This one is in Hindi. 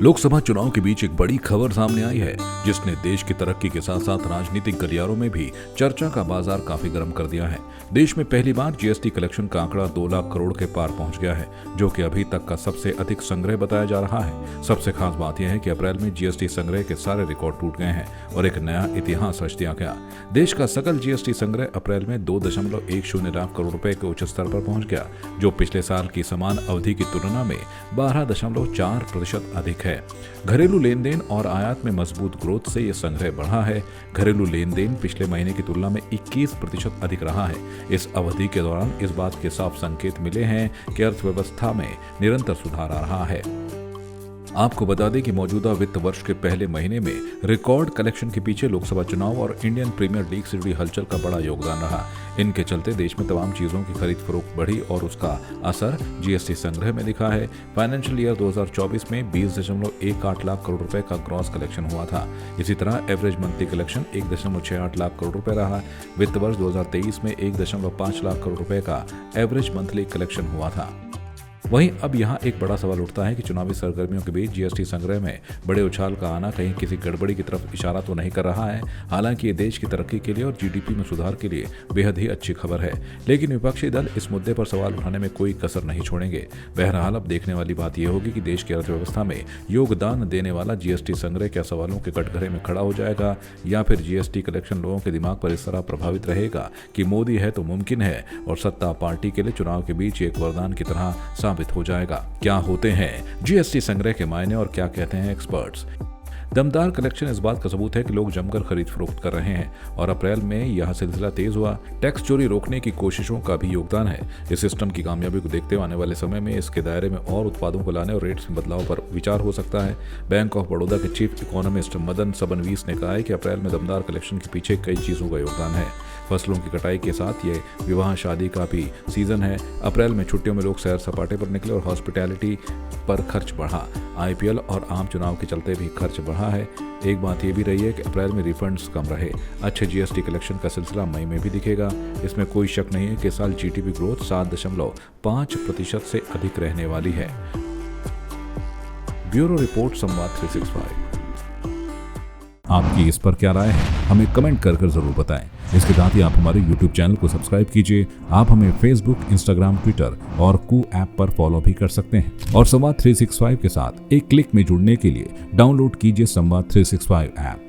लोकसभा चुनाव के बीच एक बड़ी खबर सामने आई है जिसने देश की तरक्की के साथ साथ राजनीतिक गलियारों में भी चर्चा का बाजार काफी गर्म कर दिया है। देश में पहली बार जीएसटी कलेक्शन का आंकड़ा 2 लाख करोड़ के पार पहुंच गया है, जो कि अभी तक का सबसे अधिक संग्रह बताया जा रहा है। सबसे खास बात यह है कि अप्रैल में जीएसटी संग्रह के सारे रिकॉर्ड टूट गए हैं और एक नया इतिहास रच दिया गया। देश का सकल जीएसटी संग्रह अप्रैल में 2.10 लाख करोड़ रुपए के उच्च स्तर पर पहुंच गया, जो पिछले साल की समान अवधि की तुलना में 12.4% अधिक है। घरेलू लेन देन और आयात में मजबूत ग्रोथ से यह संग्रह बढ़ा है। घरेलू लेन देन पिछले महीने की तुलना में 21% अधिक रहा है। इस अवधि के दौरान इस बात के साफ संकेत मिले हैं कि अर्थव्यवस्था में निरंतर सुधार आ रहा है। आपको बता दें कि मौजूदा वित्त वर्ष के पहले महीने में रिकॉर्ड कलेक्शन के पीछे लोकसभा चुनाव और इंडियन प्रीमियर लीग से जुड़ी हलचल का बड़ा योगदान रहा। इनके चलते देश में तमाम चीजों की खरीद फरोख्त बढ़ी और उसका असर जीएसटी संग्रह में दिखा है। फाइनेंशियल ईयर 2024 में 20.18 लाख करोड़ रुपए का ग्रॉस कलेक्शन हुआ था। इसी तरह average monthly collection 1.68 lakh crore रुपए रहा। वित्त वर्ष 2023 में 1.5 लाख करोड़ रुपए का एवरेज मंथली कलेक्शन हुआ था। वहीं अब यहाँ एक बड़ा सवाल उठता है कि चुनावी सरगर्मियों के बीच जीएसटी संग्रह में बड़े उछाल का आना कहीं किसी गड़बड़ी की तरफ इशारा तो नहीं कर रहा है। हालांकि ये देश की तरक्की के लिए और जीडीपी में सुधार के लिए बेहद ही अच्छी खबर है, लेकिन विपक्षी दल इस मुद्दे पर सवाल उठाने में कोई कसर नहीं छोड़ेंगे। बहरहाल अब देखने वाली बात यह होगी कि देश की अर्थव्यवस्था में योगदान देने वाला जीएसटी संग्रह क्या सवालों के कटघरे में खड़ा हो जाएगा, या फिर जीएसटी कलेक्शन लोगों के दिमाग पर इस तरह प्रभावित रहेगा कि मोदी है तो मुमकिन है और सत्ता पार्टी के लिए चुनाव के बीच एक वरदान की तरह साबित हो जाएगा। क्या होते हैं जीएसटी संग्रह के मायने और क्या कहते हैं एक्सपर्ट्स? दमदार कलेक्शन इस बात का सबूत है कि लोग जमकर खरीद फरोख्त कर रहे हैं और अप्रैल में यह सिलसिला तेज हुआ। टैक्स चोरी रोकने की कोशिशों का भी योगदान है। इस सिस्टम की कामयाबी को देखते हुए आने वाले समय में इसके दायरे में और उत्पादों को लाने और रेट्स में बदलाव पर विचार हो सकता है। बैंक ऑफ बड़ौदा के चीफ इकोनॉमिस्ट मदन सबनवीस ने कहा है कि अप्रैल में दमदार कलेक्शन के पीछे कई चीजों का योगदान है। फसलों की कटाई के साथ ये विवाह शादी का भी सीजन है। अप्रैल में छुट्टियों में लोग सैर सपाटे पर निकले और हॉस्पिटैलिटी पर खर्च बढ़ा। आईपीएल और आम चुनाव के चलते भी खर्च बढ़ा है। एक बात ये भी रही है कि अप्रैल में रिफंड्स कम रहे। अच्छे जीएसटी कलेक्शन का सिलसिला मई में भी दिखेगा। इसमें कोई शक नहीं है कि साल जीडीपी ग्रोथ 7.5% से अधिक रहने वाली है। ब्यूरो रिपोर्ट संवाद 365। आपकी इस पर क्या राय है, हमें कमेंट कर जरूर बताएं। इसके साथ ही आप हमारे YouTube चैनल को सब्सक्राइब कीजिए। आप हमें Facebook, Instagram, Twitter और कू ऐप पर फॉलो भी कर सकते हैं। और संवाद 365 के साथ एक क्लिक में जुड़ने के लिए डाउनलोड कीजिए संवाद 365 ऐप।